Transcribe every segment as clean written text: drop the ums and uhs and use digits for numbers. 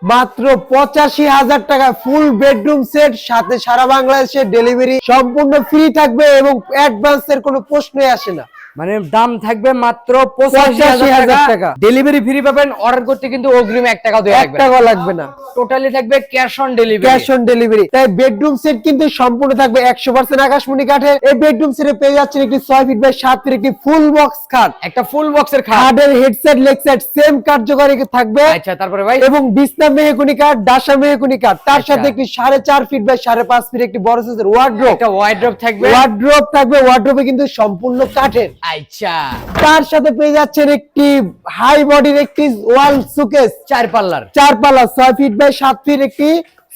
মাত্র 85,000 টাকা full bedroom set, সাথে সারা বাংলাদেশে ডেলিভারি সম্পূর্ণ ফ্রি থাকবে এবং অ্যাডভান্সের কোনো প্রশ্নই আসে না। মানে দাম থাকবে মাত্র 85,000 টাকা। ডেলিভারি ফ্রি পাবেন। অর্ডার করতে কিন্তু অগ্রিম 1 টাকাও দেওয়া লাগবে না। 1 টাকাও লাগবে না। টোটালি থাকবে cash on delivery. Cash on delivery. তাই বেডরুম সেট কিন্তু সম্পূর্ণ থাকবে 100% আকাশমণি কাঠের। এই বেডরুম সেটে পেয়ে যাচ্ছেন একটি 6 ফিট বাই 7 ফিট একটি ফুল বক্স খাট, একটা ফুল বক্সের খাট, খাটের হেডসেট লেগ সেট সেম কার্যকারী থাকবে। আচ্ছা, তারপরে ভাই এবং বিছনা মেহগনি কাঠ, ডাসা মেহগনি কাঠ, তার আচ্ছা। সাথে একটি 4.5 ফিট বাই 5.5 ফিট একটি বড় সাইজের ওয়ার্ড্রোব। একটা ওয়ার্ড্রোব থাকবে। ওয়ার্ড্রোব থাকবে, ওয়ার্ড্রোবে কিন্তু সম্পূর্ণ কাঠের। আচ্ছা, তার সাথে পেয়ে যাচ্ছেন একটি হাই বডির একটি ওয়াল সুকেস, 4 পাল্লার 4 পাল্লা 6 ফিট বাই 7 ফিট একটি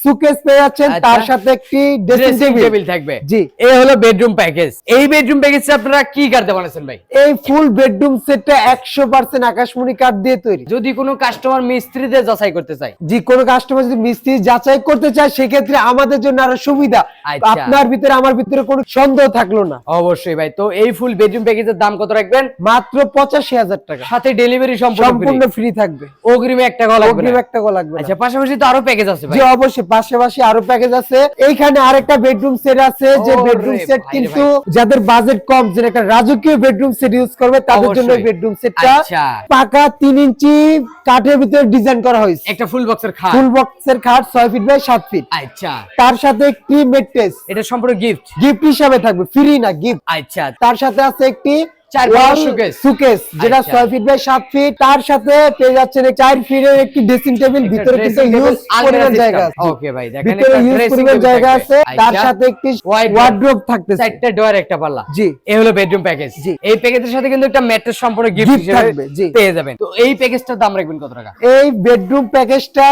সুকেস পেয়ে যাচ্ছেন। আচ্ছা। তার সাথে একটি ড্রেসিং টেবিল থাকবে। জি, এই হলো বেডরুম প্যাকেজ। এই বেডরুম প্যাকেজে আপনারা কি কাটতে বানাচ্ছেন ভাই? এই ফুল বেডরুম সেটটা 100% আকাশমণি কাঠ দিয়ে তৈরি। যদি কোনো কাস্টমার মিস্ত্রিদের যাচাই করতে চায়, যে কোনো কাস্টমার যদি মিস্ত্রি যাচাই করতে চায় সেক্ষেত্রে আমাদের জন্য আরো সুবিধা। আচ্ছা। আপনার ভিতরে আমার ভিতরে কোনো সন্দেহ থাকলো না। অবশ্যই ভাই। তো এই ফুল বেডরুম প্যাকেজের দাম কত রাখবেন? মাত্র 85,000 টাকা, সাথে ডেলিভারি সম্পূর্ণ ফ্রি থাকবে। অগ্রিমে 1 টাকাও লাগবে অগ্রিম না। 1 টাকাও লাগবে না। আচ্ছা, পাশাপাশি তো আরো প্যাকেজ আছে ভাই। জি অবশ্যই, পাশাপাশি আরো প্যাকেজ আছে। এইখানে আরেকটা বেডরুম সেট আছে, যে ওরে বেডরুম সেট ভাই রে কিন্তু ভাই। যাদের বাজেট কম, যে একটা রাজকীয় বেডরুম সেট ইউজ করবে তাদের জন্য এই অবশ্যই। বেডরুম সেটটা আচ্ছা। পাকা 3 ইঞ্চি কাঠের ভিতরে ডিজাইন করা হয়েছে। একটা ফুল বক্সের খাট। ফুল বক্সের খাট 6 ফিট বাই 7 ফিট। আচ্ছা, তার সাথে একটি মেট্রেস এটা সম্পূর্ণ গিফট। গিফট হিসাবে থাকবে, ফ্রি না গিফট। আচ্ছা, তার সাথে আছে একটি 4 ওয়াল পাল্লার সুকেস। সুকেস, যেটা আচ্ছা। 6 ফিট বাই 7 ফিট। তার সাথে পেয়ে যাচ্ছেন 4 ফিটের একটি ড্রেসিং টেবিল, ভিতরে কিন্তু ইউজ পরিমাণ জায়গা আছে। ওকে ভাই, দেখেন ভিতরে একটা ইউজ ড্রেসিং পরিমাণ টেবিল জায়গা থাকবে। আছে। তার আচ্ছা। সাথে একটি Wardrobe। ওয়ার্ড্রোব থাকতেছে। 4টা ডোর একটা পাল্লা। জি। এই হলো বেডরুম প্যাকেজ। জি। এই প্যাকেজের সাথে কিন্তু একটা ম্যাট্রেস সম্পূর্ণ গিফট Gift হিসেবে থাকবে, জি। পেয়ে যাবেন। তো এই প্যাকেজটার দাম রাখবেন কত টাকা? এই বেডরুম প্যাকেজটা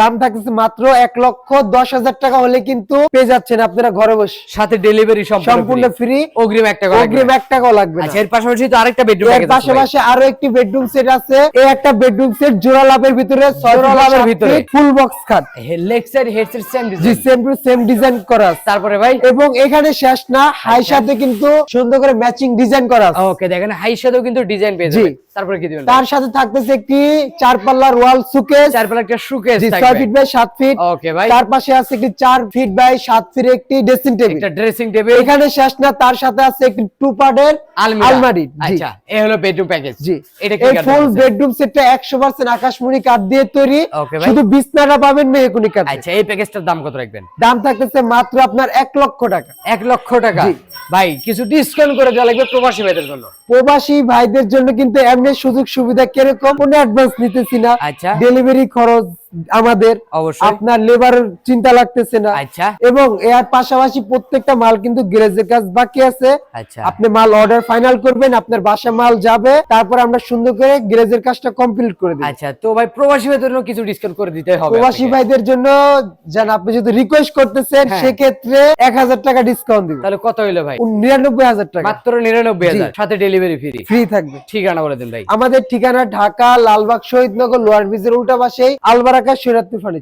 দাম থাকতেছে মাত্র 1,10,000 টাকা হলে কিন্তু পেয়ে যাচ্ছেন আপনারা ঘরে বসে। সাথে ডেলিভারি সম্পূর্ণ ফ্রি, অগ্রিম 1 টাকা অগ্রিম 1 টাকাও লাগবে না। আচ্ছা, এর পাশাপাশি তো আরেকটা বেডরুম এর প্যাকেজ আছে ভাই। পাশাপাশি আরো একটি বেডরুম সেট আছে। এই একটা বেডরুম সেট জোড়া লাভের ভিতরে, জোড়া লাভের ভিতরে। ফুল বক্স খাট, leg side headset same G design. Same to same design করা আছে। তারপরে ভাই এবং এখানে শেষ না, হাই সাথে কিন্তু সুন্দর করে ম্যাচিং ডিজাইন করা আছে। ওকে, দেখেন হাই সাথেও কিন্তু ডিজাইন পেয়ে জি। যাবেন। তারপরে কি দিবেন? তার সাথে থাকতেছে একটি 4 পাল্লার ওয়াল সুকেস, 4 পাল্লা একটা সুকেস 6 থাকবে। Feet by 7 fit. ওকে ভাই। তার পাশে আছে একটি 4 ফিট বাই 7 ফিট একটি ড্রেসিং টেবিল। একটা ড্রেসিং টেবিল। এখানে শেষ না, তার সাথে আছে একটি 2 পার্টের আলমারি। জি। আচ্ছা, এই হলো বেডরুম প্যাকেজ। জি, এটা কি এই কাঠ ফুল আছে? বেডরুম সেটটা 100% আকাশমণি কাঠ দিয়ে তৈরি। ওকে ভাই। শুধু বিছনাটা পাবেন মেহগনি কাঠ। আচ্ছা, এই প্যাকেজটার দাম কত রাখবেন? দাম থাকতেছে মাত্র আপনার 1 লক্ষ টাকা। 1 লক্ষ টাকা। জি। ভাই কিছু ডিসকাউন্ট করে দেওয়া লাগবে প্রবাসী ভাইদের জন্য। প্রবাসী ভাইদের জন্য কিন্তু এমনি সুযোগ সুবিধা কিরকম, কোনো অ্যাডভান্স নিতেছি না। আচ্ছা। ডেলিভারি খরচ আমাদের, অবশ্যই। আপনার লেবার চিন্তা লাগতেছে না। আচ্ছা। এবং এর পাশাপাশি প্রত্যেকটা মাল কিন্তু গ্যারেজের কাজ বাকি আছে। আচ্ছা। আপনি মাল অর্ডার ফাইনাল করবেন, আপনার বাসা মাল যাবে, তারপর আমরা সুন্দর করে গ্যারেজের কাজটা কমপ্লিট করে দিই। আচ্ছা, তো ভাই প্রবাসী ভাইদের জন্য কিছু ডিসকাউন্ট করে দিতে হবে। প্রবাসী আপনাকে। ভাইদের জন্য যেন আপনি যদি রিকোয়েস্ট করতেছেন হ্যাঁ। সেক্ষেত্রে 1,000 টাকা ডিসকাউন্ট দিব। তাহলে কত হইলো ভাই? 99,000 টাকা মাত্র 99,000, সাথে ডেলিভারি ফ্রি। ফ্রি থাকবে। ঠিকানা বলে দেন ভাই। আমাদের ঠিকানা ঢাকা লালবাগ শহীদনগর লোয়ার ব্রিজের উল্টা পাশেই আলবারাকা শরীয়তপুর ফার্নিচার।